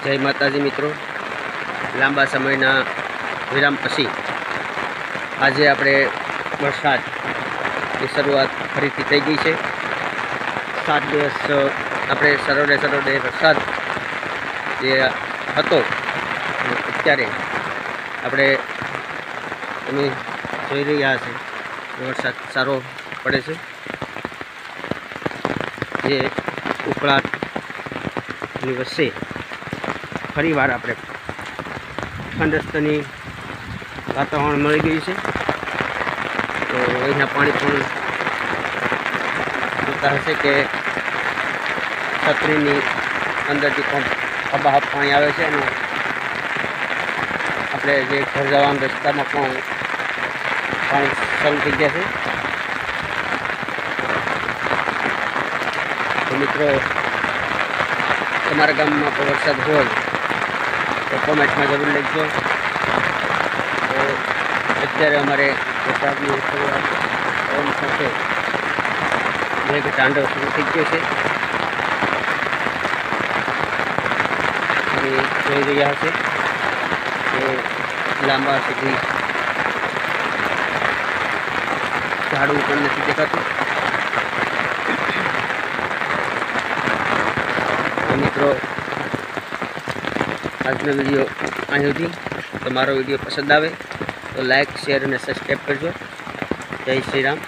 જય માતાજી મિત્રો, લાંબા સમયના વિરામ પછી આજે આપણે વરસાદની શરૂઆત ફરીથી થઈ ગઈ છે। 7 દિવસ આપણે સરોડે વરસાદ જે હતો અત્યારે આપણે તમે જોઈ રહ્યા છે વરસાદ સારો પડે છે। જે ઉકળાટની વચ્ચે ફરીવાર આપણે ઠંડસ્તની વાતાવરણ મળી ગયું છે। તો અહીંના પાણી પણ જોતા હશે કે છત્રીની અંદરથી પણ હબાહબ પાણી આવે છે અને આપણે જે ઘર જવાના રસ્તામાં પણ પાણી શરૂ થઈ ગયા છે। તો મિત્રો, તમારા ગામમાં કોઈ વરસાદ હોય તો કોમેન્ટમાં જરૂર લખજો। તો અત્યારે અમારે વરસાદની શરૂઆત પવન સાથે મેઘ તાંડવ શરૂ થઈ ગયો છે। તમે જોઈ રહ્યા હશે કે લાંબા સુધી ઝાડવું પણ નથી દેખાતું। મિત્રો, આજનો વિડીયો અહીં સુધી। તો મારો વિડીયો પસંદ આવે તો લાઈક, શેર અને સબસ્ક્રાઈબ કરજો। જય શ્રી રામ।